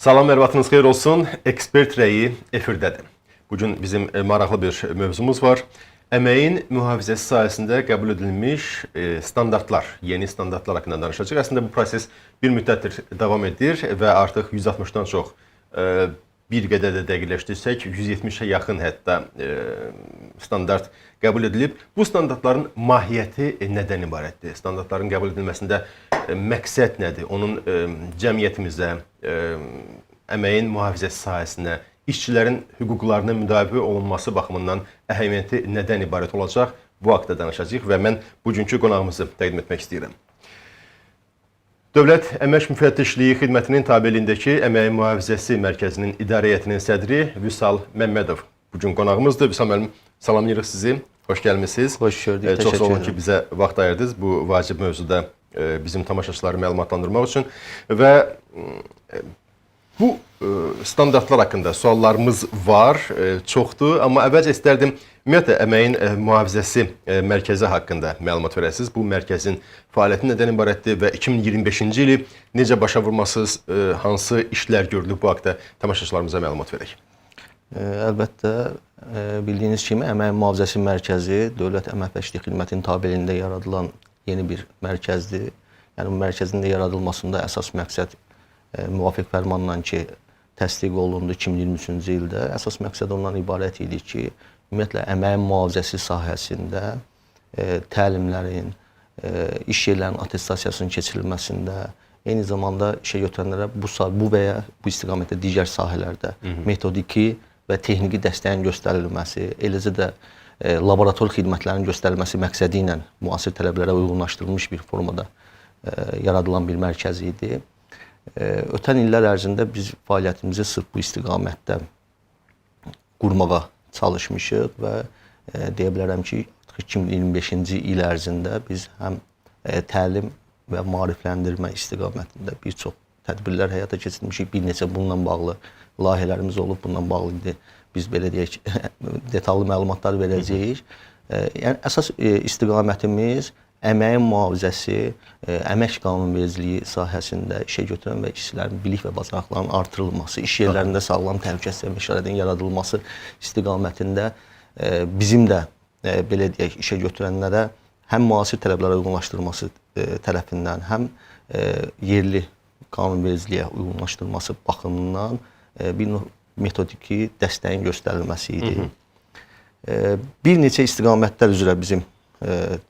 Salam, mərhəmatınız xeyir olsun. Ekspert rəyi efirdədir. Bugün bizim maraqlı bir mövzumuz var. Əməyin mühafizəsi sahəsində qəbul edilmiş standartlar, yeni standartlar haqqında danışacağıq. Əslində bu proses bir müddətdir davam edir və artıq 160-dan çox, bir qədər də dəqiqləşdirsək, 170-ə yaxın hətta standart qəbul edilib. Bu standartların mahiyyəti nədən ibarətdir? Standartların qəbul edilməsində məqsəd nədir? Onun cəmiyyətimizə, əməyin mühafizəsi sahəsinə, işçilərin hüquqlarının müdafiə olunması baxımından əhəmiyyəti nədən ibarət olacaq? Bu haqda danışacağıq və mən bugünkü qonağımızı təqdim etmək istəyirəm. Dövlət Əmək Müfəttişliyi Xidmətinin tabeliyindəki Əməyin Mühafizəsi Mərkəzinin İdarə Heyətinin sədri Vüsal Məmmədov bugün qonağımızdır. Vüsal müəllim, salamlayırıq sizi. Xoş gəlmisiniz. Xoş gördük. Çox sağ olun ki, bizə vaxt ayırdınız bu vacib mövzuda bizim tamaşaçıları məlumatlandırmaq üçün və bu standartlar haqqında suallarımız var, çoxdur, amma əvvəlcə istərdim ümumiyyətlə əməyin mühafizəsi mərkəzi haqqında məlumat verəsiniz. Bu mərkəzin fəaliyyəti nədən ibarətdir və 2025-ci ili necə başa vurmasınız, hansı işlər görülüb, bu haqda tamaşaçılarımıza məlumat verək. Əlbəttə, bildiyiniz kimi əməyin mühafizəsi mərkəzi Dövlət Əməkdaşlıq Xidmətinin tabeliyində yaradılan yeni bir mərkəzdir. Yəni bu mərkəzin də yaradılmasında əsas məqsəd müvafiq fərmanla ki, təsdiq olundu 2023-cü ildə. Əsas məqsəd ondan ibarət idi ki, ümumiyyətlə əməyin mühafizəsi sahəsində təlimlərin, iş yerlərinin attestasiyasının keçirilməsində, eyni zamanda işə götürənlərə bu və ya bu istiqamətdə digər sahələrdə metodiki və texniki dəstəyin göstərilməsi, eləcə də laborator xidmətlərinin göstərilməsi məqsədi ilə müasir tələblərə uyğunlaşdırılmış bir formada yaradılan bir mərkəz idi. Ötən illər ərzində biz fəaliyyətimizi sırf bu istiqamətdə qurmağa çalışmışıq və deyə bilərəm ki, 2025-ci il ərzində biz həm təlim və maarifləndirmə istiqamətində bir çox tədbirlər həyata keçirmişik. Bir neçə bununla bağlı layihələrimiz olub, bununla bağlı indi biz belə deyək, detallı məlumatlar verəcəyik. Yəni, əsas istiqamətimiz əməyin mühafizəsi, əmək qanunvericiliyi sahəsində işə götürən və işçilərin bilik və bacarıqlarının artırılması, iş yerlərində sağlam təhlükəsizlik və şəraitinin yaradılması istiqamətində bizim də belə deyək, işə götürənlərə həm müasir tələblərə uyğunlaşdırılması tərəfindən, həm yerli qanunvericiliyə uyğunlaşdırılması baxımından bir metodiki dəstəyin göstərilməsi idi. Bir neçə istiqamətlər üzrə bizim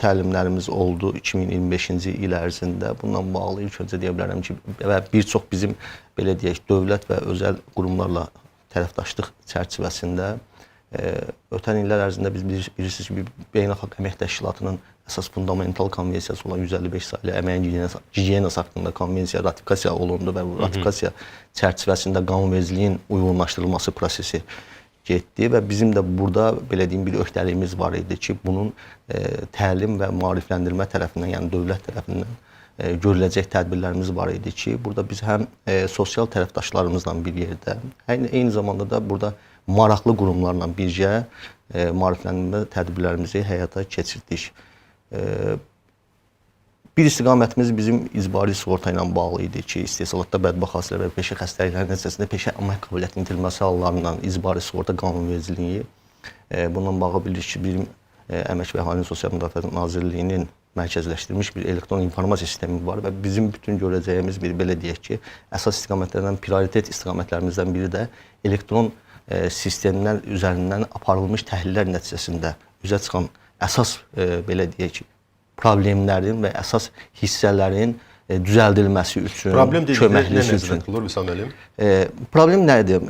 təlimlərimiz oldu 2025-ci il ərzində. Bununla bağlı ilk öncə deyə bilərəm ki, və bir çox bizim belə deyək, dövlət və özəl qurumlarla tərəfdaşlıq çərçivəsində ötən illər ərzində biz bilirsiniz ki, Beynəlxalq Əmək Təşkilatının əsas fundamental konvensiyası olan 155 sayılı əməyin gigiyenası haqqında konvensiya ratifikasiya olundu və bu ratifikasiya çərçivəsində qanunvericiliyin uyğunlaşdırılması prosesi getdi və bizim də burada belə deyim bir öhdəliyimiz var idi ki, bunun təlim və maarifləndirmə tərəfindən, yəni dövlət tərəfindən görüləcək tədbirlərimiz var idi ki, burada biz həm sosial tərəfdaşlarımızla bir yerdə, eyni zamanda da burada maraqlı qurumlarla birgə maarifləndirmə tədbirlərimizi həyata keçirdik. Bir istiqamətimiz bizim icbari sığorta ilə bağlı idi ki, istehsalatda bədbəxt hadisələr və peşə xəstəlikləri nəticəsində peşə əmək qabiliyyətinin itirilməsi hallarından icbari sığorta qanunvericiliyi, bundan bağlı bilirik ki, bizim Əmək və Əhalinin Sosial Müdafiə Nazirliyinin mərkəzləşdirilmiş bir elektron informasiya sistemi var və bizim bütün görəcəyimiz bir belə deyək ki, əsas istiqamətlərdən, prioritet istiqamətlərimizdən biri də elektron sistemlər üzərindən aparılmış təhlillər nəticəsində üzə çıxan əsas belə deyək ki, problemlərin və əsas hissələrin düzəldilməsi üçün, köməklisi üçün. Problem nədir?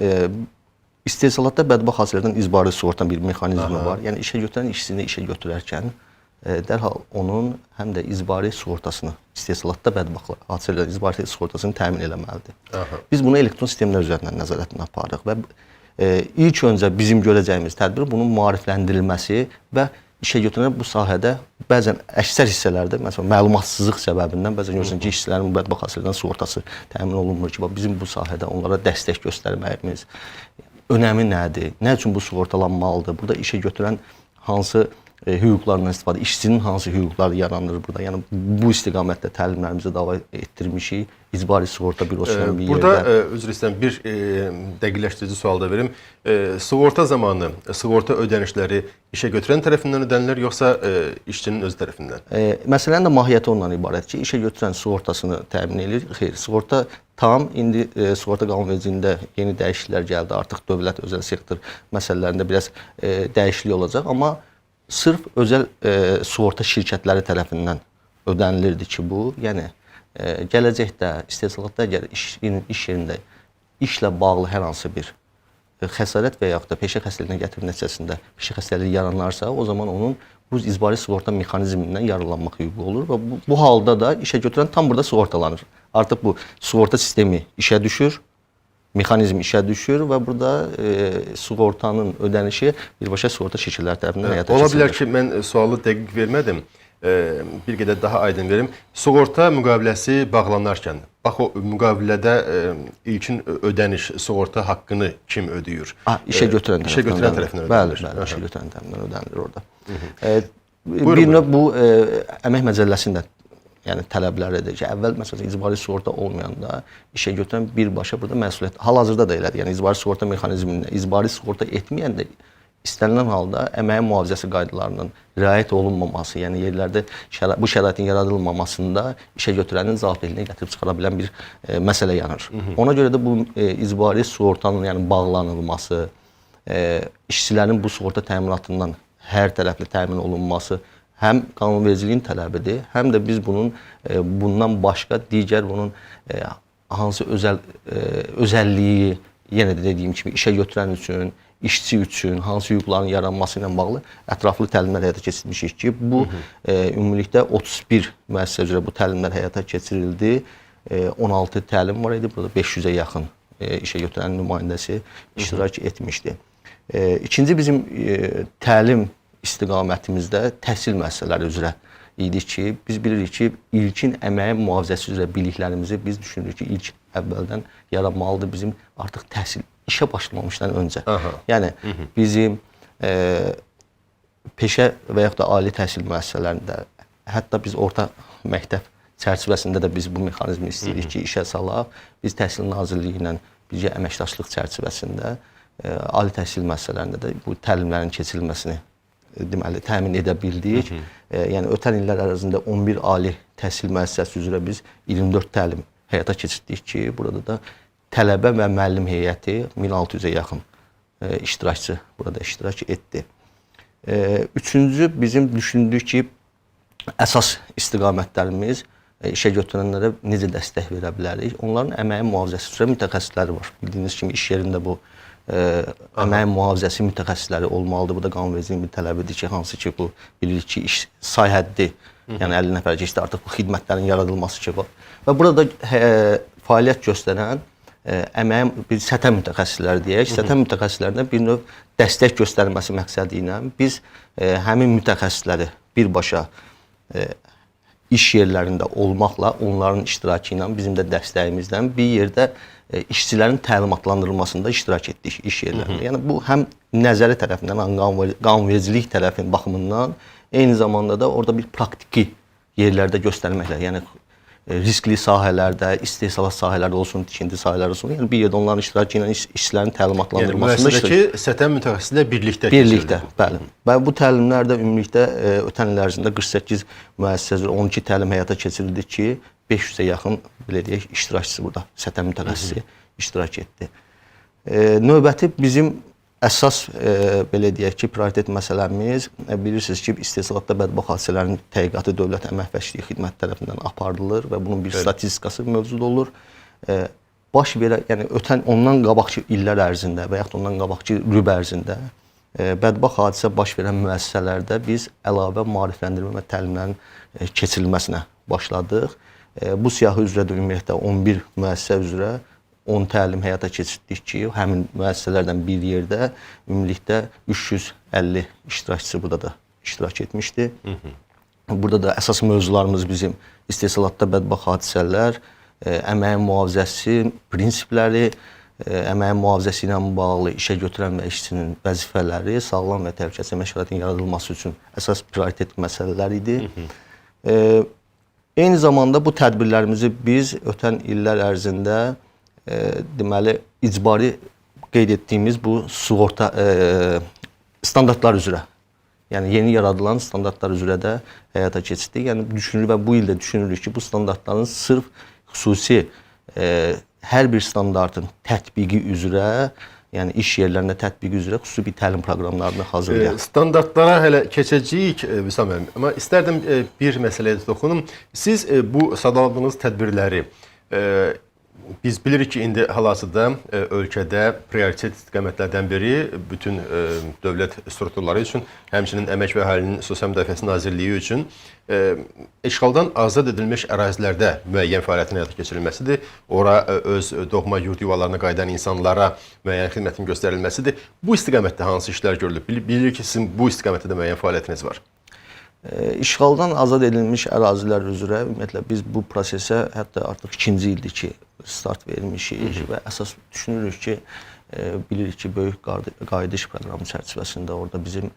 İstehsalatda bədbəxt hadisələrdən icbari sığorta bir mexanizmi var. Yəni işə götürən işçini işə götürərkən dərhal onun həm də icbari sığortasını, istehsalatda bədbəxt hadisələrdən icbari sığortasını təmin eləməlidir. Biz bunu elektron sistemlər üzərindən nəzarətini aparırıq və ilk öncə bizim görəcəyimiz tədbir bunun maarifləndirilməsi və işə götürənlər bu sahədə bəzən əksər hissələrdə, məsələn, məlumatsızlıq səbəbindən bəzən görürsən ki, işçilərin bədbəxt hadisələrdən sığortası təmin olunmur ki, bizim bu sahədə onlara dəstək göstərməyimiz önəmi nədir? Nə üçün bu sığortalanmalıdır? Burada işə götürən hansı hüquqlarından istifadə, işçinin hansı hüquqları yaranır burada. Yəni bu istiqamətdə təlimlərimizi davam etdirmişik. İcbari sığorta bürosunun bir Burada yerdə. üzr istəyirəm, bir dəqiqləşdirici sual da verim. Sığorta zamanı sığorta ödənişləri işə götürən tərəfindən ödənilir, yoxsa işçinin öz tərəfindən? Məsələnin də mahiyyəti ondan ibarət ki, işə götürən sığortasını təmin edir. Xeyr, sığorta tam indi sığorta qanunvericiliyində yeni dəyişikliklər gəldi. Artıq dövlət özəl sektor məsələlərində biraz dəyişiklik olacaq, amma sırf özəl sığorta şirkətləri tərəfindən ödənilirdi ki, bu, yəni gələcəkdə istehsalatda əgər iş yerində işlə bağlı hər hansı bir xəsarət və yaxud da peşə xəstəliyinə gətirmə nəticəsində peşə xəstəliyi yaranarsa, o zaman onun bu icbari sığorta mexanizmindən yararlanmaq hüququ olur və bu halda da işə götürən tam burada sığortalanır. Artıq bu sığorta sistemi işə düşür, mexanizm işə düşür və burada sığortanın ödənişi birbaşa sığorta şirkətləri tərəfindən həyata keçirilir. Ola bilər ki, mən sualı dəqiq vermədim. Bir qədər daha aydın verim. Sığorta müqaviləsi bağlanarkən, bax o müqavilədə ilkin ödəniş, sığorta haqqını kim ödəyir? İşə götürən tərəfindən ödənilir. Bəli, işə götürən tərəfindən ödənilir orada. Bir növ bu əmək məcəlləsində yəni tələbləridir ki, əvvəl məsələn icbari sığorta olmayanda işə götürən birbaşa burada məsuliyyət hal-hazırda da elədir. Yəni icbari sığorta mexanizmində icbari sığorta etməyəndə istənilən halda əməyin mühafizəsi qaydalarının riayət olunmaması, yəni yerlərdə bu şəraitin yaradılmamasında işə götürənin cavabdehliyə gətirib çıxara bilən bir məsələ yanır. Ona görə də bu icbari sığortanın yəni bağlanılması, işçilərin bu sığorta təminatından hər tərəfli təmin olunması həm qanunvericiliyin tələbidir, həm də biz bundan başqa digər bunun hansı özəlliyi, yenə də dediyim kimi işə götürən üçün, işçi üçün hansı hüquqların yaranması ilə bağlı ətraflı təlimlər həyata keçirmişik ki, bu ümumilikdə 31 müəssisə üzrə bu təlimlər həyata keçirildi. 16 təlim var idi, burada 500-ə yaxın işə götürən nümayəndəsi iştirak etmişdi. İkinci bizim təlim istiqamətimizdə təhsil müəssisələri üzrə idi ki, biz bilirik ki, ilkin əməyin mühafizəsi üzrə biliklərimizi biz düşünürük ki, ilk əvvəldən yaranmalıdır bizim artıq təhsil işə başlamamışdan öncə. Yəni bizim peşə və yaxud da ali təhsil müəssisələrində, hətta biz orta məktəb çərçivəsində də biz bu mexanizmi istəyirik ki, işə salaq. Biz Təhsil Nazirliyi ilə birgə əməkdaşlıq çərçivəsində ali təhsil müəssisələrində də bu təlimlərin keçirilməsini deməli təmin edə bildik. Yəni ötən illər ərzində 11 ali təhsil müəssisəsi üzrə biz 24 təlim həyata keçirdik ki, burada da tələbə və müəllim heyəti 1600-ə yaxın iştirakçı burada iştirak etdi. Üçüncü bizim düşündük ki, əsas istiqamətlərimiz işə götürənlərə necə dəstək verə bilərik? Onların əməyin mühafizəsi üzrə mütəxəssisləri var. Bildiyiniz kimi iş yerində bu əməyin mühafizəsi mütəxəssisləri olmalıdır. Bu da qanunvericiliyin bir tələbidir ki, hansı ki bu bilirik ki, iş say həddi, yəni 50 nəfər keçdi, artıq bu xidmətlərin yaradılması ki var. Və burada fəaliyyət göstərən əməyin bir səthə mütəxəssisləri deyək, səthə mütəxəssislərinə bir növ dəstək göstərilməsi məqsədi ilə biz həmin mütəxəssisləri birbaşa iş yerlərində olmaqla, onların iştirakı ilə, bizim də dəstəyimizdən bir yerdə işçilərin təlimatlandırılmasında iştirak etdik iş yerlərində. Yəni bu həm nəzəri tərəfindən, qanunvericilik tərəfinin baxımından, eyni zamanda da orada bir praktiki yerlərdə göstərməklə, yəni riskli sahələrdə, istehsalat sahələrdə olsun, tikinti sahələri olsun, yəni bir yerdə onların iştirakı ilə işçilərin təlimatlandırılmasında iştirak. Yəni müəssisədəki səthə mütəxəssislə birlikdə keçirilir. Bəli. Və bu təlimlərdə ümumilikdə ötən il ərzində 48 müəssisə üzrə 12 təlim həyata keçirildi ki, 500-ə yaxın belə deyək iştirakçısı burada səthə mütəxəssisi iştirak etdi. Növbəti bizim əsas belə deyək ki, prioritet məsələmiz bilirsiniz ki, istehsalatda bədbaxt hadisələrin təhqiqatı Dövlət Əmək Vəzifəçiliyi Xidməti tərəfindən aparılır və bunun bir statistikası mövcud olur. Baş verən, yəni ötən ondan qabaqki illər ərzində və yaxud ondan qabaqki rüb ərzində bədbaxt hadisə baş verən müəssisələrdə biz əlavə maarifləndirmə və təlimlərin keçirilməsinə başladıq. Bu siyahı üzrə də ümumiyyətlə 11 müəssisə üzrə 10 təlim həyata keçirdik ki, həmin müəssisələrdən bir yerdə ümumilikdə 350 iştirakçısı burada da iştirak etmişdi. Burada da əsas mövzularımız bizim istehsalatda bədbaxt hadisələr, əməyin mühafizəsi prinsipləri, əməyin mühafizəsi ilə bağlı işə götürən və işçinin vəzifələri sağlam və təhlükəsiz əmək şəraitinin yaradılması üçün əsas prioritet məsələlər idi. Eyni zamanda bu tədbirlərimizi biz ötən illər ərzində deməli icbari qeyd etdiyimiz bu sığorta standartlar üzrə, yəni yeni yaradılan standartlar üzrə də həyata keçirdik. Yəni düşünürük və bu il də düşünürük ki, bu standartların sırf xüsusi hər bir standartın tətbiqi üzrə, yəni iş yerlərində tətbiqi üzrə xüsusi bir təlim proqramlarını hazırlayaq. Standartlara hələ keçəcəyik Vüsam müəllim, amma istərdim bir məsələyə toxunum. Siz bu sadaladığınız tədbirləri biz bilirik ki, indi hal-hazırda ölkədə prioritet istiqamətlərdən biri bütün dövlət strukturları üçün, həmçinin Əmək və Əhalinin Sosial Müdafiəsi Nazirliyi üçün işğaldan azad edilmiş ərazilərdə müəyyən fəaliyyətin həyata keçirilməsidir. Ora öz doğma yurd yuvalarına qayıdan insanlara müəyyən xidmətin göstərilməsidir. Bu istiqamətdə hansı işlər görülüb? Bilirik ki, sizin bu istiqamətdə də müəyyən fəaliyyətiniz var. İşğaldan azad edilmiş ərazilər üzrə ümumiyyətlə biz bu prosesə hətta artıq 2-ci ildir ki, start vermişik və əsas düşünürük ki, bilirik ki, böyük qayıdış proqramı çərçivəsində orada bizim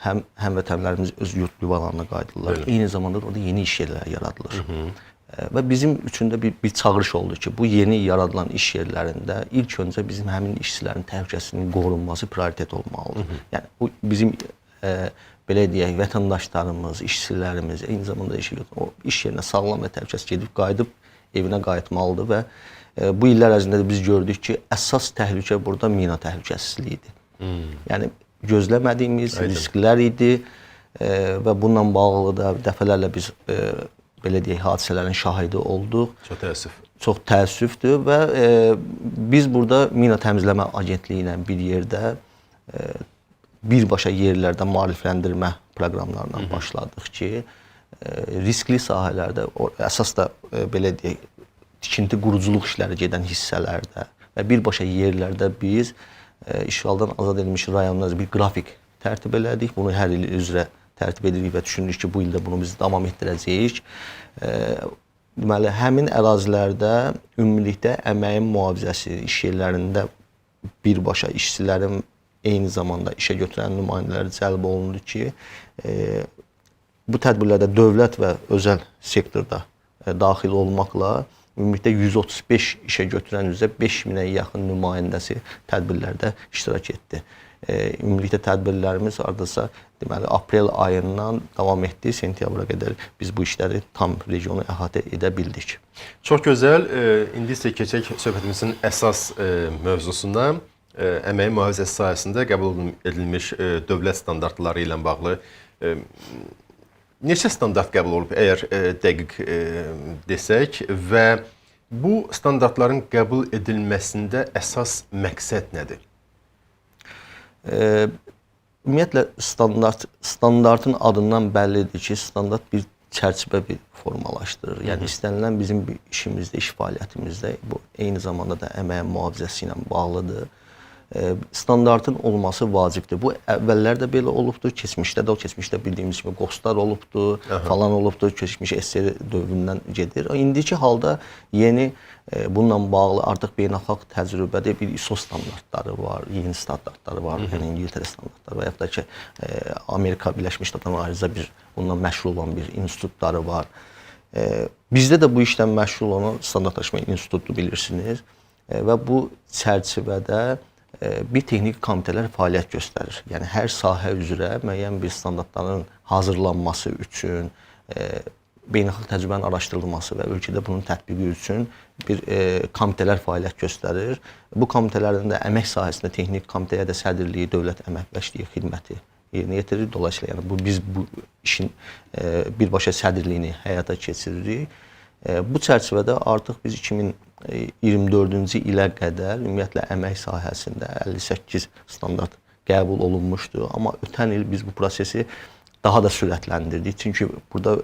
həm həmvətənlərimiz öz yurd yuvalarına qayıdırlar. Eyni zamanda orada yeni iş yerləri yaradılır. Və bizim üçün də bir çağırış oldu ki, bu yeni yaradılan iş yerlərində ilk öncə bizim həmin işçilərin təhlükəsizliyinin qorunması prioritet olmalıdır. Yəni bu bizim belə deyək, vətəndaşlarımız, işçilərimiz, eyni zamanda o iş yerinə sağlam və təhlükəsiz gedib qayıdıb evinə qayıtmalıdır və bu illər ərzində də biz gördük ki, əsas təhlükə burada mina təhlükəsizliyidir. Yəni gözləmədiyimiz risklər idi və bununla bağlı da dəfələrlə biz belə deyək, hadisələrin şahidi olduq. Çox təəssüf. Çox təəssüfdür və biz burada mina təmizləmə agentliyi ilə bir yerdə birbaşa yerlərdə maarifləndirmə proqramlarına başladıq ki, riskli sahələrdə, əsas da belə deyək, tikinti quruculuq işləri gedən hissələrdə və birbaşa yerlərdə biz işğaldan azad edilmiş rayonlarda bir qrafik tərtib elədik. Bunu hər il üzrə tərtib edirik və düşünürük ki, bu ildə bunu biz davam etdirəcəyik. Deməli, həmin ərazilərdə ümumilikdə əməyin mühafizəsi iş yerlərində birbaşa işçilərin eyni zamanda işə götürən nümayəndələri cəlb olundu ki, bu tədbirlərdə dövlət və özəl sektorda daxil olmaqla ümumilikdə 135 işə götürən üzrə 5000-ə yaxın nümayəndəsi tədbirlərdə iştirak etdi. Ümumilikdə tədbirlərimiz hardasa deməli aprel ayından davam etdi, sentyabra qədər biz bu işləri tam regionu əhatə edə bildik. Çox gözəl. İndi isə keçək söhbətimizin əsas mövzusuna. Əməyin mühafizəsi sahəsində qəbul edilmiş dövlət standartları ilə bağlı neçə standart qəbul olub, əgər dəqiq desək və bu standartların qəbul edilməsində əsas məqsəd nədir? Ümumiyyətlə standartın adından bəllidir ki, standart bir çərçivə bir formalaşdırır. Yəni istənilən bizim işimizdə, iş fəaliyyətimizdə bu eyni zamanda da əməyin mühafizəsi ilə bağlıdır. Standartın olması vacibdir. Bu əvvəllər də belə olubdur, keçmişdə də keçmişdə bildiyimiz kimi QOSTlar olubdur, falan olubdur, keçmiş SSR dövründən gedir. İndiki halda yeni bununla bağlı artıq beynəlxalq təcrübədə bir ISO standartları var, yeni standartları var, yəni İngiltərə standartları və yaxud da ki Amerika Birləşmiş Ştatlarına ayrıca bir bundan məşğul olan bir institutları var. Bizdə də bu işlə məşğul olan standartlaşma institutu bilirsiniz və bu çərçivədə bir texniki komitələr fəaliyyət göstərir. Yəni hər sahə üzrə müəyyən bir standartların hazırlanması üçün, beynəlxalq təcrübənin araşdırılması və ölkədə bunun tətbiqi üçün bir komitələr fəaliyyət göstərir. Bu komitələrin də əmək sahəsində texniki komitəyə də sədrliyi Dövlət Əmək Vəzifəçiliyi Xidməti yerinə yetirir. Dolayısıyla yəni biz bu işin birbaşa sədrliyini həyata keçiririk. Bu çərçivədə artıq biz 2024-cü ilə qədər ümumiyyətlə əmək sahəsində 58 standart qəbul olunmuşdu. Amma ötən il biz bu prosesi daha da sürətləndirdik. Çünki burada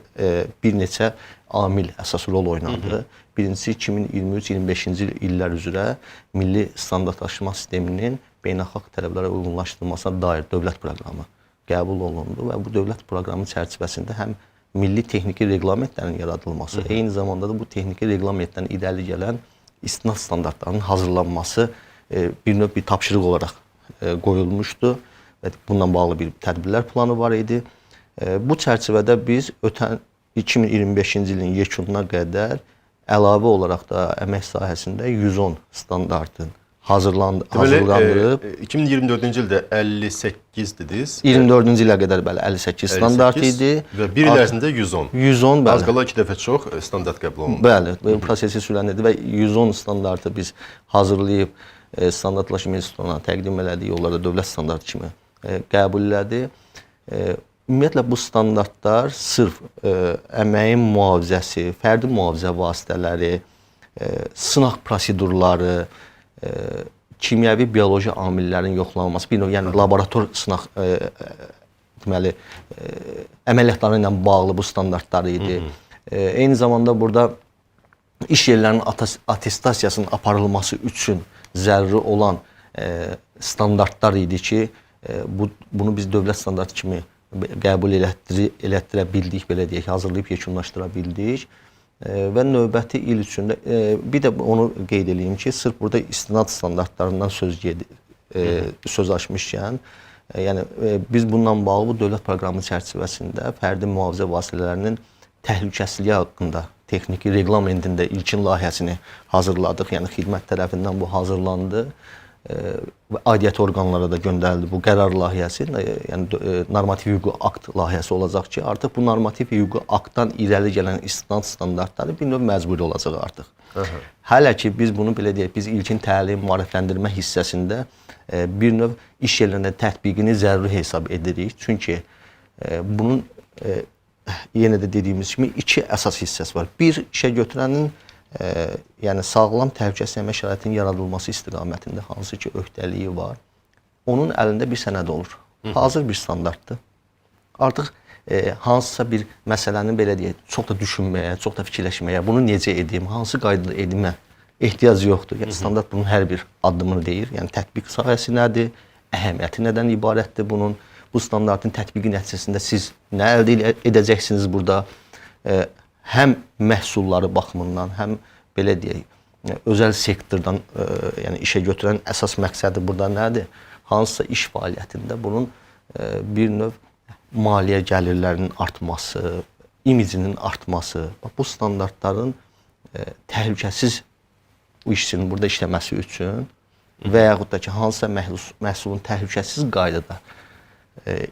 bir neçə amil əsas rol oynadı. Birincisi 2023-25-ci illər üzrə Milli Standartlaşma Sisteminin beynəlxalq tələblərə uyğunlaşdırılmasına dair dövlət proqramı qəbul olundu və bu dövlət proqramı çərçivəsində həm milli texniki reqlamentlərin yaradılması, eyni zamanda da bu texniki reqlamentdən irəli gələn istinad standartlarının hazırlanması bir növ bir tapşırıq olaraq qoyulmuşdu və bununla bağlı bir tədbirlər planı var idi. Bu çərçivədə biz ötən 2025-ci ilin yekununa qədər əlavə olaraq da əmək sahəsində 110 standartın hazırlandırıb. 2024-cü ildə 58 dediniz. 24-cü ilə qədər bəli 58 standart idi və bir il ərzində 110. 110 bəli. Az qala 2 dəfə çox standart qəbul olundu. Bəli, bu prosesi sürəndir və 110 standartı biz hazırlayıb standartlaşma institutuna təqdim elədik. Onlar da dövlət standartı kimi qəbul elədi. Ümumiyyətlə bu standartlar sırf əməyin mühafizəsi, fərdi mühafizə vasitələri, sınaq prosedurları, kimyəvi bioloji amillərin yoxlanılması, bir növ yəni laborator sınaq deməli əməliyyatları ilə bağlı bu standartlar idi. Eyni zamanda burada iş yerlərinin attestasiyasının aparılması üçün zəruri olan standartlar idi ki, bunu biz dövlət standartı kimi qəbul elətdirə bildik, belə deyək, hazırlayıb yekunlaşdıra bildik. Və növbəti il üçün də bir də onu qeyd edeyim ki, sırf burada istinad standartlarından söz açmışkən, yəni biz bununla bağlı bu dövlət proqramı çərçivəsində fərdi mühafizə vasitələrinin təhlükəsizliyi haqqında texniki reqlamentində ilkin layihəsini hazırladıq. Yəni xidmət tərəfindən bu hazırlandı və aidiyyəti orqanlara da göndərildi bu qərar layihəsi. Yəni normativ hüquqi akt layihəsi olacaq ki, artıq bu normativ hüquqi aktdan irəli gələn istinad standartları bir növ məcburi olacaq artıq. Hələ ki biz bunu belə deyək, biz ilkin təlim, maarifləndirmə hissəsində bir növ iş yerlərində tətbiqini zəruri hesab edirik. Çünki bunun yenə də dediyimiz kimi iki əsas hissəsi var. Bir, işə götürənin yəni sağlam təhlükəsiz əmək şəraitinin yaradılması istiqamətində hansı ki öhdəliyi var, onun əlində bir sənəd olur. Hazır bir standartdır. Artıq hansısa bir məsələni belə deyək, çox da düşünməyə, çox da fikirləşməyə, bunu necə edim, hansı qaydada edimə ehtiyac yoxdur. Yəni standart bunun hər bir addımını deyir. Yəni tətbiq sahəsi nədir, əhəmiyyəti nədən ibarətdir bunun, bu standartın tətbiqi nəticəsində siz nə əldə edəcəksiniz burada? Həm məhsulları baxımından, həm belə deyək, özəl sektordan yəni işə götürən əsas məqsədi burada nədir? Hansısa iş fəaliyyətində bunun bir növ maliyyə gəlirlərinin artması, imicinin artması, bu standartların təhlükəsiz bu işçinin burada işləməsi üçün və yaxud da ki, hansısa məhsulun təhlükəsiz qaydada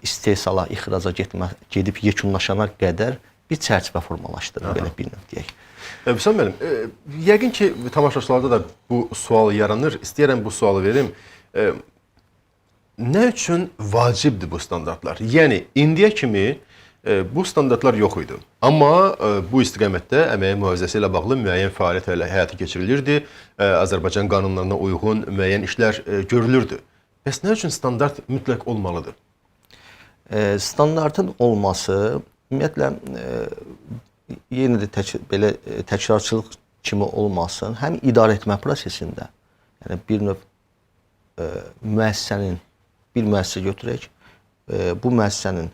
istehsala, ixraca gedib yekunlaşana qədər bir çərçivə formalaşdırır, belə bir növ deyək. Vüsal müəllim, yəqin ki, tamaşaçılarda da bu sual yaranır. İstəyərəm bu sualı verim. Nə üçün vacibdir bu standartlar? Yəni, indiyə kimi bu standartlar yox idi. Amma bu istiqamətdə əməyin mühafizəsi ilə bağlı müəyyən fəaliyyət həyata keçirilirdi. Azərbaycan qanunlarına uyğun müəyyən işlər görülürdü. Bəs nə üçün standart mütləq olmalıdır? Standartın olması ümumiyyətlə yenə də belə təkrarçılıq kimi olmasın, həm idarə etmə prosesində, yəni bir növ müəssisənin, bir müəssisə götürək, bu müəssisənin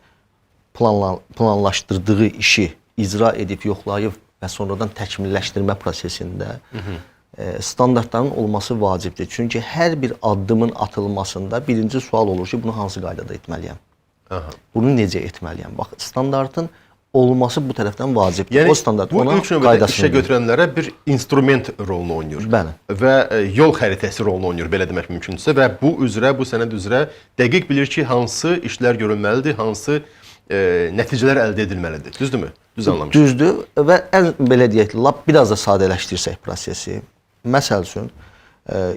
planlaşdırdığı işi icra edib, yoxlayıb və sonradan təkmilləşdirmə prosesində standartların olması vacibdir. Çünki hər bir addımın atılmasında birinci sual olur ki, bunu hansı qaydada etməliyəm? Bunu necə etməliyəm? Bax, standartın olması bu tərəfdən vacibdir. Yəni, o standart bu ilk növbədə işə götürənlərə bir instrument rolunu oynayır. Bəli. Və yol xəritəsi rolunu oynayır, belə demək mümkündürsə. Və bu üzrə, bu sənəd üzrə dəqiq bilir ki, hansı işlər görülməlidir, hansı nəticələr əldə edilməlidir. Düzdürmü? Düz anlamışam. Düzdür və ən belə deyək, biraz da sadələşdirsək prosesi. Məsəl üçün,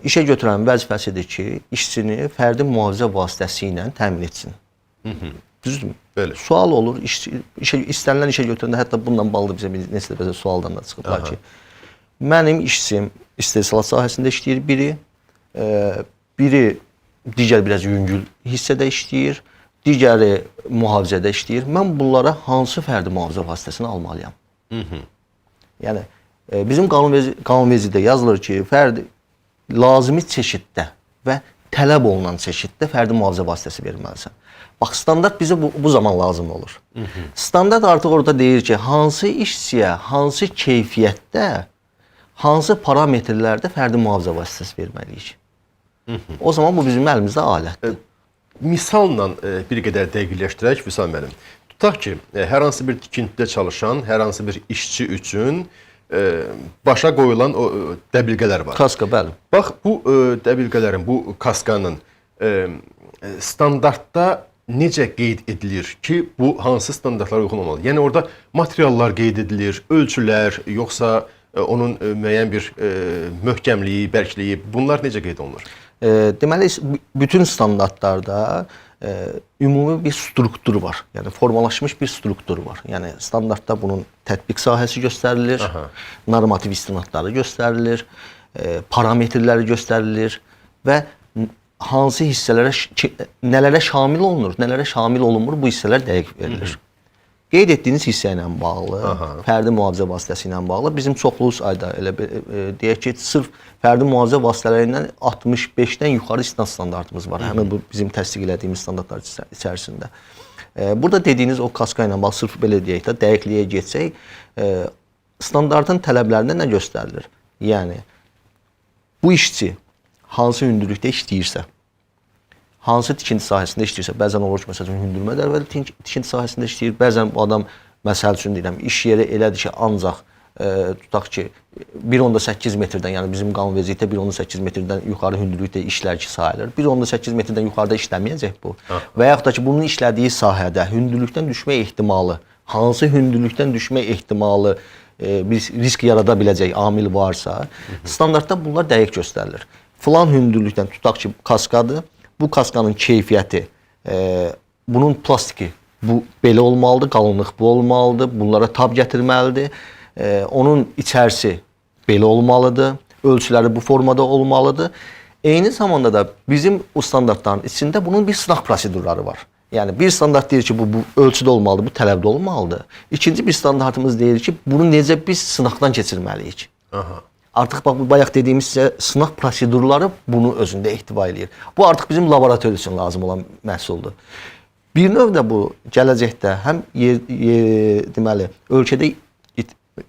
işə götürən vəzifəsidir ki, işçini fərdi mühafizə vasitəsi ilə təmin etsin. Düzdürmü? Bəli. Sual olur, istənilən işə götürəndə, hətta bununla bağlı bizə neçə dəfə sualdan da çıxıblar ki, mənim işçim istehsalat sahəsində işləyir biri digər biraz yüngül hissədə işləyir, digəri mühafizədə işləyir. Mən bunlara hansı fərdi mühafizə vasitəsini almalıyam? Yəni, bizim qanunvericilikdə yazılır ki, fərdi lazımi çeşiddə və tələb olunan çeşiddə fərdi mühafizə vasitəsi verməlisən. Bax, standart bizə bu zaman lazım olur. Standart artıq orada deyir ki, hansı işçiyə, hansı keyfiyyətdə, hansı parametrlərdə fərdi mühafizə vasitəsi verməliyik? O zaman bu bizim əlimizdə alətdir. Misalla bir qədər dəqiqləşdirək Vüsal müəllim. Tutaq ki, hər hansı bir tikintidə çalışan, hər hansı bir işçi üçün başa qoyulan o dəbilqələr var. Kaska, bəli. Bax, bu dəbilqələrin, bu kaskanın standartda necə qeyd edilir ki, bu hansı standartlara uyğun olmalı? Yəni orada materiallar qeyd edilir, ölçülər, yoxsa onun müəyyən bir möhkəmliyi, bərkliyi, bunlar necə qeyd olunur? Deməli, bütün standartlarda ümumi bir struktur var. Yəni formalaşmış bir struktur var. Yəni standartda bunun tətbiq sahəsi göstərilir, normativ istinadları göstərilir, parametrləri göstərilir və hansı hissələrə, nələrə şamil olunur, nələrə şamil olunmur, bu hissələr dəqiq verilir. Qeyd etdiyiniz hissə ilə bağlı, fərdi mühafizə vasitəsi ilə bağlı bizim çoxlu sayda elə deyək ki, sırf fərdi mühafizə vasitələrindən 65-dən yuxarı istinad standartımız var. Həmin bu bizim təsdiq elədiyimiz standartlar içərisində. Burada dediyiniz o kaska ilə bağlı sırf belə deyək də dəqiqliyə getsək, standartın tələblərində nə göstərilir? Yəni bu işçi hansı hündürlükdə işləyirsə, hansı tikinti sahəsində işləyirsə, bəzən olur ki, məsələn, hündürmə dərvəli tikinti sahəsində işləyir, bəzən bu adam, məsəl üçün deyirəm, iş yeri elədir ki, ancaq tutaq ki, 1.8 metrdən, yəni bizim qanunvericilikdə 1.8 metrdən yuxarı hündürlükdə işlər ki, sayılır. 1.8 metrdən yuxarıda işləməyəcək bu. Və yaxud da ki, bunun işlədiyi sahədə hündürlükdən düşmə ehtimalı, hansı hündürlükdən düşmə ehtimalı bir risk yarada biləcək amil varsa, standartda bunlar dəqiq göstərilir. Filan hündürlükdən tutaq ki, kaskadır. Bu kaskanın keyfiyyəti, bunun plastiki bu belə olmalıdır, qalınlıq bu olmalıdır, bunlara tab gətirməlidir. Onun içərisi belə olmalıdır, ölçüləri bu formada olmalıdır. Eyni zamanda da bizim o standartların içində bunun bir sınaq prosedurları var. Yəni bir standart deyir ki, bu ölçüdə olmalıdır, bu tələbdə olmalıdır. İkinci bir standartımız deyir ki, bunu necə biz sınaqdan keçirməliyik. Artıq bax bu bayaq dediyimiz sınaq prosedurları bunu özündə ehtiva eləyir. Bu artıq bizim laboratoriya üçün lazım olan məhsuldur. Bir növ də bu gələcəkdə həm deməli ölkədə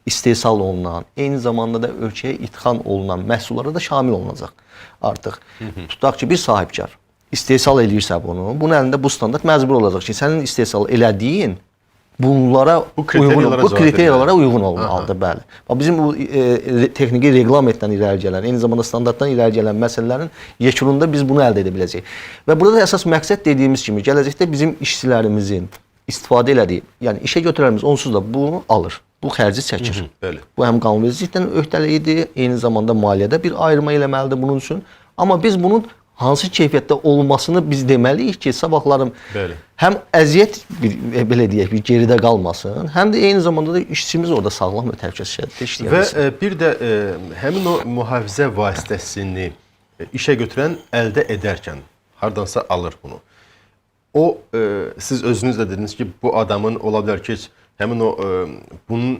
istehsal olunan, eyni zamanda da ölkəyə ixrac olunan məhsullara da şamil olunacaq artıq. Tutaq ki, bir sahibkar istehsal eləyirsə bunu, bunun əlində bu standart məcbur olacaq ki, sənin istehsal elədiyin bunlara bu kriteriyalara uyğun olmalıdır, bəli. Bizim bu texniki reqlamentdən irəli gələn, eyni zamanda standartdan irəli gələn məsələlərin yekununda biz bunu əldə edə biləcəyik. Və burada da əsas məqsəd dediyimiz kimi, gələcəkdə bizim işçilərimizin istifadə elədiyi, yəni işə götürənlərimiz onsuz da bunu alır, bu xərci çəkir. Bu həm qanunvericilikdən öhdəliyidir, eyni zamanda maliyyədə bir ayrıma eləməlidir bunun üçün. Amma biz bunun hansı keyfiyyətdə olmasını biz deməliyik ki, sabahlarım həm əziyyət belə deyək, bir geridə qalmasın, həm də eyni zamanda da işçimiz orada sağlam və təhlükəsizlikdə işləyəbilsin. Və bir də həmin o mühafizə vasitəsini işə götürən əldə edərkən hardansa alır bunu. O siz özünüz də dediniz ki, bu adamın ola bilər ki, həmin bunun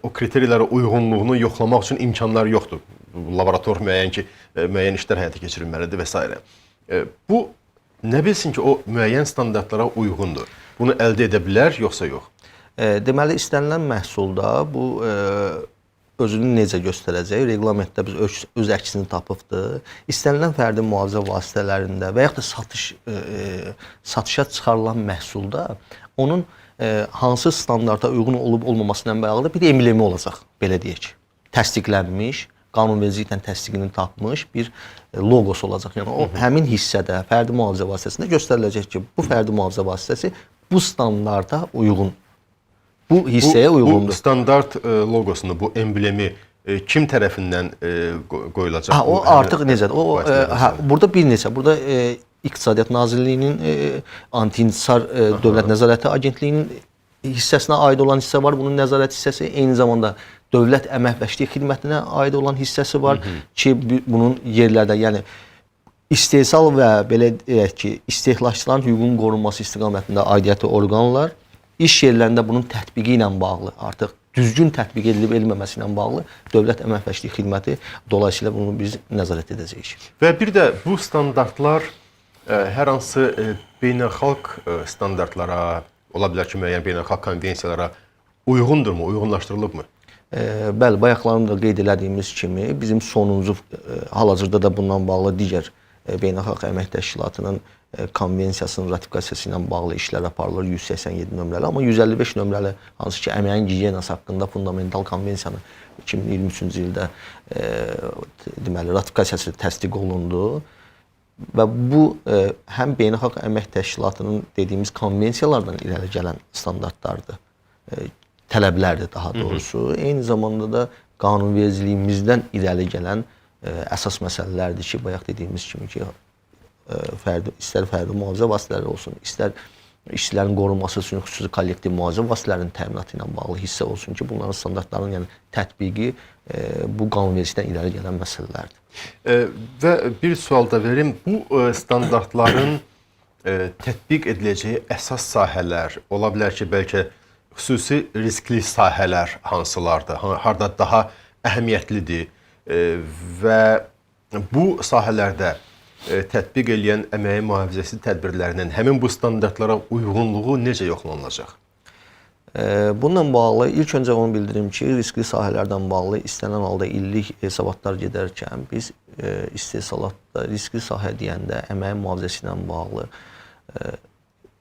o kriteriyalara uyğunluğunu yoxlamaq üçün imkanları yoxdur. Laborator müəyyən işlər həyata keçirilməlidir və s. Bu nə bilsin ki, o müəyyən standartlara uyğundur. Bunu əldə edə bilər, yoxsa yox? Deməli, istənilən məhsulda bu özünü necə göstərəcək? Reqlamentdə biz öz əksini tapıbdır. İstənilən fərdi mühafizə vasitələrində və yaxud da satışa çıxarılan məhsulda onun hansı standarta uyğun olub-olmaması ilə bağlı bir emblemi olacaq, belə deyək. Təsdiqlənmiş, qanunvericiliklə təsdiqini tapmış bir loqosu olacaq. Yəni o həmin hissədə fərdi mühafizə vasitəsində göstəriləcək ki, bu fərdi mühafizə vasitəsi bu standarta uyğun. Bu hissəyə uyğundur. Bu standart loqosunu, bu emblemi kim tərəfindən qoyulacaq? O artıq necədir? Burada bir neçə, burada İqtisadiyyat Nazirliyinin, Anti-İntisar Dövlət Nəzarəti Agentliyinin hissəsinə aid olan hissə var. Bunun nəzarət hissəsi, eyni zamanda Dövlət Əmək Vəşlik Xidmətinə aid olan hissəsi var ki, bunun yerlərdə, yəni istehsal və belə deyək ki, istehlakçıların hüququnun qorunması istiqamətində aidiyyəti orqanlar iş yerlərində bunun tətbiqi ilə bağlı, artıq düzgün tətbiq edilib-edilməməsi ilə bağlı Dövlət Əmək Vəşlik Xidməti dolayısıyla bunu biz nəzarət edəcəyik. Və bir də bu standartlar hər hansı beynəlxalq standartlara, ola bilər ki, müəyyən beynəlxalq konvensiyalara uyğundurmu, uyğunlaşdırılıbmı? Bəli, bayaqlarında qeyd elədiyimiz kimi bizim sonuncu hal-hazırda da bundan bağlı digər Beynəlxalq Əmək Təşkilatının konvensiyasının ratifikasiyası ilə bağlı işlər aparılır 187 nömrəli, amma 155 nömrəli hansı ki əməyin gigiyenası haqqında fundamental konvensiyanın 2023-cü ildə deməli ratifikasiyası təsdiq olundu və bu həm Beynəlxalq Əmək Təşkilatının dediyimiz konvensiyalardan irəli gələn standartlardır, tələblərdir daha doğrusu. Eyni zamanda da qanunvericiliyimizdən irəli gələn əsas məsələlərdir ki, bayaq dediyimiz kimi ki, istər fərdi mühafizə vasitələri olsun, istər işçilərin qorunması üçün xüsusi kollektiv mühafizə vasitələrinin təminatı ilə bağlı hissə olsun ki, bunların standartlarının yəni tətbiqi bu qanunvericilikdən irəli gələn məsələlərdir. Və bir sual da verim, bu standartların tətbiq ediləcəyi əsas sahələr ola bilər ki, bəlkə xüsusi riskli sahələr hansılardır, harda daha əhəmiyyətlidir və bu sahələrdə tətbiq edən əməyin mühafizəsi tədbirlərinin həmin bu standartlara uyğunluğu necə yoxlanılacaq? Bununla bağlı ilk öncə onu bildirim ki, riskli sahələrdən bağlı istənilən halda illik hesabatlar gedərkən biz istehsalatda riskli sahə deyəndə əməyin mühafizəsi ilə bağlı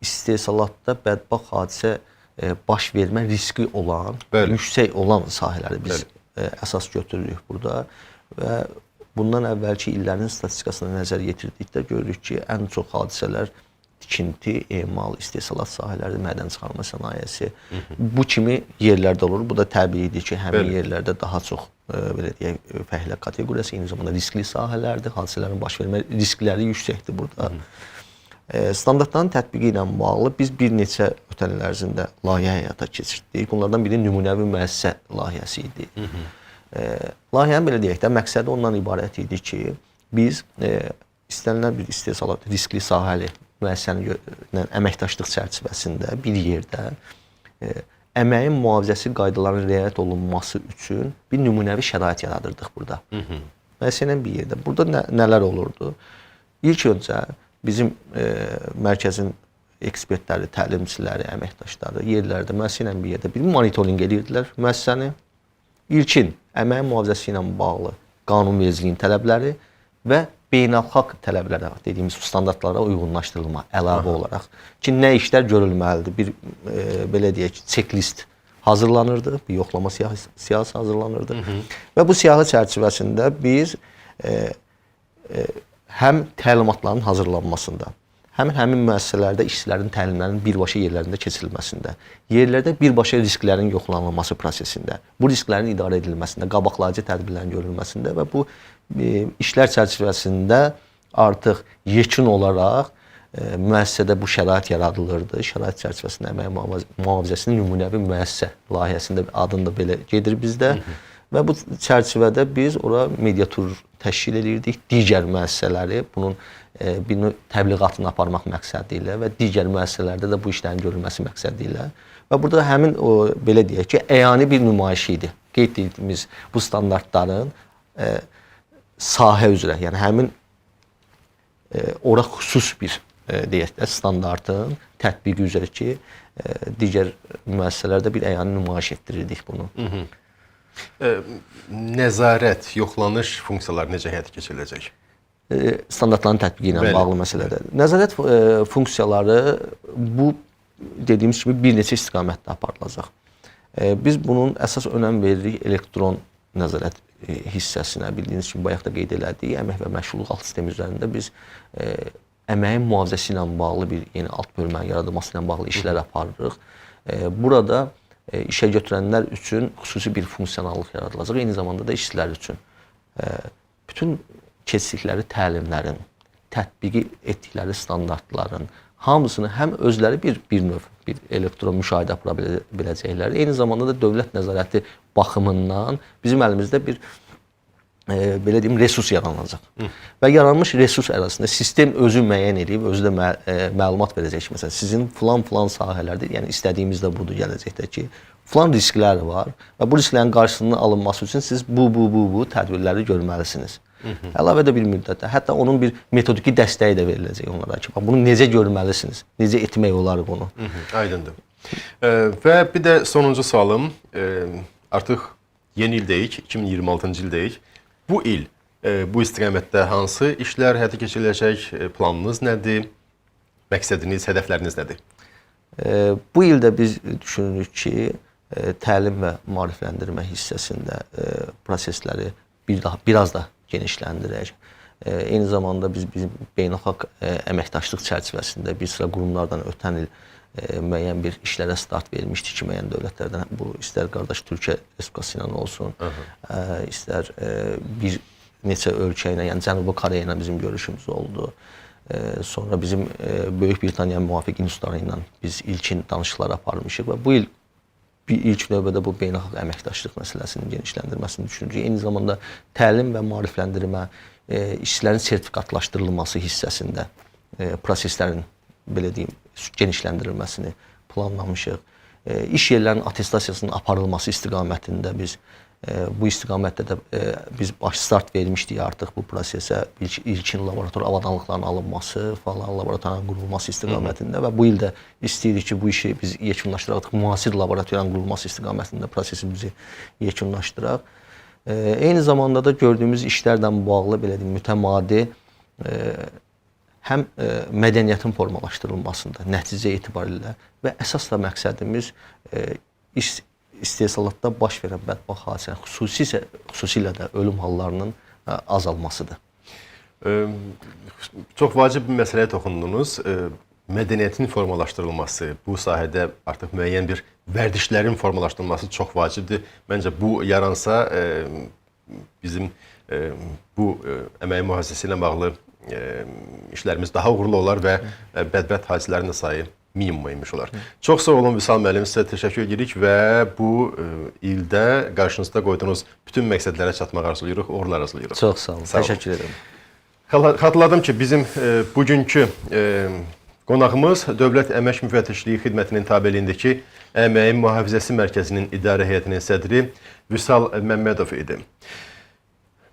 istehsalatda bədbaxt hadisə baş vermə riski olan, yüksək olan sahələri biz əsas götürürük burada və bundan əvvəlki illərin statistikasına nəzər yetirdikdə görürük ki, ən çox hadisələr tikinti, emal, istehsalat sahələri, mədən çıxarma sənayesi bu kimi yerlərdə olur. Bu da təbiidir ki, həmin yerlərdə daha çox belə deyək, fəhlə kateqoriyası, eyni zamanda riskli sahələrdir, hadisələrin baş vermə riskləri yüksəkdir burada. Standartların tətbiqi ilə bağlı biz bir neçə ötən il ərzində layihə həyata keçirdik. Bunlardan biri nümunəvi müəssisə layihəsi idi. Layihənin belə deyək də, məqsədi ondan ibarət idi ki, biz istənilən bir istehsalat riskli sahəli müəssisənin əməkdaşlıq çərçivəsində bir yerdə əməyin mühafizəsi qaydalarının riayət olunması üçün bir nümunəvi şərait yaradırdıq burada. Müəssisənin bir yerdə. Burada nələr olurdu? İlk öncə bizim mərkəzin ekspertləri, təlimçiləri, əməkdaşları yerlərdə müəssisə ilə bir yerdə bir monitorinq edirdilər müəssisəni. İlkin əməyin mühafizəsi ilə bağlı qanunvericiliyin tələbləri və beynəlxalq tələblərə, dediyimiz standartlara uyğunlaşdırılma əlavə olaraq ki, nə işlər görülməlidir? Bir belə deyək, checklist hazırlanırdı, bir yoxlama siyahısı hazırlanırdı və bu siyahı çərçivəsində biz həm təlimatların hazırlanmasında, həmin müəssisələrdə işçilərin təlimlərinin birbaşa yerlərində keçirilməsində, yerlərdə birbaşa risklərin yoxlanılması prosesində, bu risklərin idarə edilməsində, qabaqlayıcı tədbirlərin görülməsində və bu işlər çərçivəsində artıq yekun olaraq müəssisədə bu şərait yaradılırdı. Şərait çərçivəsində əmək mühafizəsinin nümunəvi müəssisə layihəsində adında belə gedir bizdə. Və bu çərçivədə biz ora mediatur təşkil edirdik. Digər müəssisələri bunun bir təbliğatını aparmaq məqsədi ilə və digər müəssisələrdə də bu işlərin görülməsi məqsədi ilə. Və burada həmin o belə deyək ki, əyani bir nümayiş idi. Qeyd etdiyimiz bu standartların sahə üzrə, yəni həmin ora xüsus bir deyək də standartın tətbiqi üzrə ki, digər müəssisələrdə bir əyani nümayiş etdirirdik bunu. Nəzarət, yoxlanış funksiyaları necə həyata keçiriləcək? Standartların tətbiqi ilə bağlı məsələdir. Nəzarət funksiyaları bu dediyimiz kimi bir neçə istiqamətdə aparılacaq. Biz bunun əsas önəm veririk elektron nəzarət hissəsinə. Bildiyiniz kimi bayaq da qeyd elədik, əmək və məşğulluq alt sistemi üzərində biz əməyin mühafizəsi ilə bağlı bir yeni alt bölmənin yaradılması ilə bağlı işlər aparırıq. Burada işə götürənlər üçün xüsusi bir funksionallıq yaradılacaq, eyni zamanda da işçilər üçün. Bütün keçdikləri təlimlərin, tətbiqi etdikləri standartların hamısını həm özləri bir növ bir elektron müşahidə apara biləcəklər, eyni zamanda da dövlət nəzarəti baxımından bizim əlimizdə bir belə deyim resurs yaranacaq. Və yaranmış resurs arasında sistem özü müəyyən edib, özü də məlumat verəcək ki, məsələn, sizin filan sahələrdə, yəni istədiyimiz də budur gələcəkdə ki, filan risklər var və bu risklərin qarşısının alınması üçün siz bu tədbirləri görməlisiniz. Əlavə də bir müddətdə, hətta onun bir metodiki dəstəyi də veriləcək onlara ki, bunu necə görməlisiniz, necə etmək olar bunu. Aydındır. Və bir də sonuncu sualım, artıq Yeni ildəyik, 2026-cı ildəyik. Bu il bu istiqamətdə hansı işlər həyata keçiriləcək, planınız nədir, məqsədiniz, hədəfləriniz nədir? Bu ildə biz düşünürük ki, təlim və maarifləndirmə hissəsində prosesləri biraz da genişləndirək. Eyni zamanda biz bizim beynəlxalq əməkdaşlıq çərçivəsində bir sıra qurumlardan ötən il müəyyən bir işlərə start verilmişdi ki, müəyyən dövlətlərdən, bu istər qardaş Türkiyə Respublikası ilə olsun, istər bir neçə ölkə ilə, yəni Cənubi Koreya ilə bizim görüşümüz oldu. Sonra bizim Böyük Britaniya müvafiq institutları ilə biz ilkin danışıqlar aparmışıq və bu il ilk növbədə bu beynəlxalq əməkdaşlıq məsələsinin genişləndirməsini düşünürük. Eyni zamanda təlim və maarifləndirmə, işçilərin sertifikatlaşdırılması hissəsində proseslərin, belə deyim, genişləndirilməsini planlamışıq. İş yerlərinin attestasiyasının aparılması istiqamətində biz bu istiqamətdə də biz baş start vermişdik artıq bu prosesə. İlkin laborator avadanlıqların alınması falan, laboratorların qurulması istiqamətində və bu il də istəyirik ki, bu işi biz yekunlaşdıraq, müasir laboratorların qurulması istiqamətində prosesimizi yekunlaşdıraq. Eyni zamanda da gördüyümüz işlərlə bağlı, belə deyim, mütəmadi həm mədəniyyətin formalaşdırılmasında nəticə etibarilə və əsas da məqsədimiz istehsalatda baş verən bədbaxt hadisənin, xüsusilə də ölüm hallarının azalmasıdır. Çox vacib bir məsələyə toxundunuz. Mədəniyyətin formalaşdırılması, bu sahədə artıq müəyyən bir vərdişlərin formalaşdırılması çox vacibdir. Məncə bu yaransa bizim bu əmək mühafizəsi ilə bağlı işlərimiz daha uğurlu olar və bədbəxt hadisələrin də sayı minimuma inmiş olar. Çox sağ olun Vüsal müəllim, sizə təşəkkür edirik və bu ildə qarşınızda qoyduğunuz bütün məqsədlərə çatmaq arzulayırıq, uğurlar arzulayırıq. Çox sağ olun, təşəkkür edirəm. Xatırladım ki, bizim bugünkü qonağımız Dövlət Əmək Müfəttişliyi Xidmətinin tabeliyindəki Əməyin Mühafizəsi Mərkəzinin İdarə Heyətinin sədri Vüsal Məmmədov idi.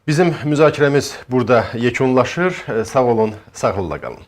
Bizim müzakirəmiz burada yekunlaşır. Sağ olun, sağlıqla qalın.